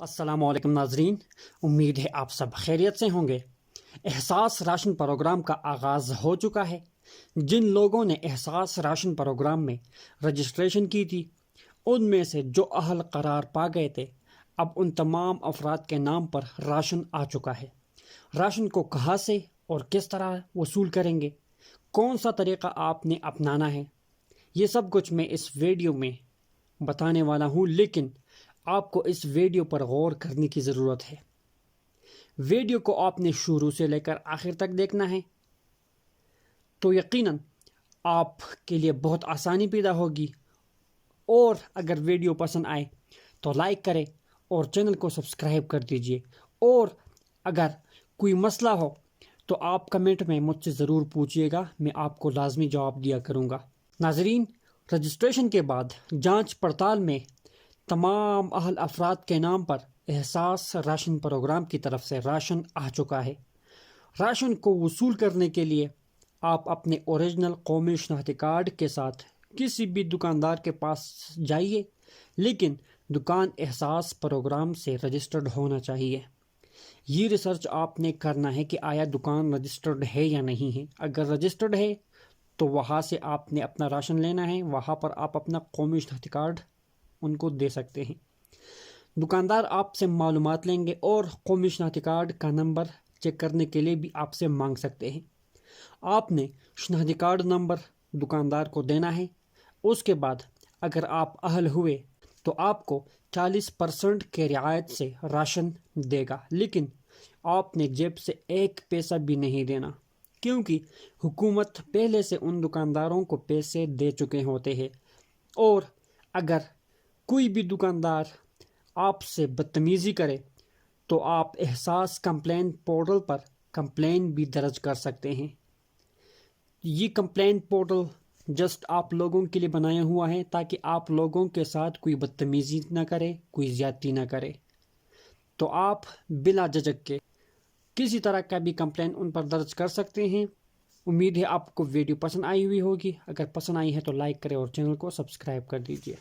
السلام علیکم ناظرین، امید ہے آپ سب خیریت سے ہوں گے۔ احساس راشن پروگرام کا آغاز ہو چکا ہے۔ جن لوگوں نے احساس راشن پروگرام میں رجسٹریشن کی تھی، ان میں سے جو اہل قرار پا گئے تھے، اب ان تمام افراد کے نام پر راشن آ چکا ہے۔ راشن کو کہاں سے اور کس طرح وصول کریں گے، کون سا طریقہ آپ نے اپنانا ہے، یہ سب کچھ میں اس ویڈیو میں بتانے والا ہوں، لیکن آپ کو اس ویڈیو پر غور کرنے کی ضرورت ہے۔ ویڈیو کو آپ نے شروع سے لے کر آخر تک دیکھنا ہے، تو یقیناً آپ کے لیے بہت آسانی پیدا ہوگی۔ اور اگر ویڈیو پسند آئے تو لائک کریں اور چینل کو سبسکرائب کر دیجئے، اور اگر کوئی مسئلہ ہو تو آپ کمنٹ میں مجھ سے ضرور پوچھیے گا، میں آپ کو لازمی جواب دیا کروں گا۔ ناظرین، رجسٹریشن کے بعد جانچ پڑتال میں تمام اہل افراد کے نام پر احساس راشن پروگرام کی طرف سے راشن آ چکا ہے۔ راشن کو وصول کرنے کے لیے آپ اپنے اوریجنل قومی شناختی کارڈ کے ساتھ کسی بھی دکاندار کے پاس جائیے، لیکن دکان احساس پروگرام سے رجسٹرڈ ہونا چاہیے۔ یہ ریسرچ آپ نے کرنا ہے کہ آیا دکان رجسٹرڈ ہے یا نہیں ہے۔ اگر رجسٹرڈ ہے تو وہاں سے آپ نے اپنا راشن لینا ہے، وہاں پر آپ اپنا قومی شناختی کارڈ ان کو دے سکتے ہیں۔ دکاندار آپ سے معلومات لیں گے اور قومی شناختی کارڈ کا نمبر چیک کرنے کے لیے بھی آپ سے مانگ سکتے ہیں۔ آپ نے شناختی کارڈ نمبر دکاندار کو دینا ہے۔ اس کے بعد اگر آپ اہل ہوئے تو آپ کو 40% کے رعایت سے راشن دے گا، لیکن آپ نے جیب سے 1 پیسہ بھی نہیں دینا، کیونکہ حکومت پہلے سے ان دکانداروں کو پیسے دے چکے ہوتے ہیں۔ اور اگر کوئی بھی دکاندار آپ سے بدتمیزی کرے تو آپ احساس کمپلین پورٹل پر کمپلین بھی درج کر سکتے ہیں۔ یہ کمپلین پورٹل جسٹ آپ لوگوں کے لیے بنایا ہوا ہے تاکہ آپ لوگوں کے ساتھ کوئی بدتمیزی نہ کرے، کوئی زیادتی نہ کرے، تو آپ بلا جھجک کے کسی طرح کا بھی کمپلین ان پر درج کر سکتے ہیں۔ امید ہے آپ کو ویڈیو پسند آئی ہوئی ہوگی۔ اگر پسند آئی ہے تو لائک کریں اور چینل کو سبسکرائب کر دیجیے۔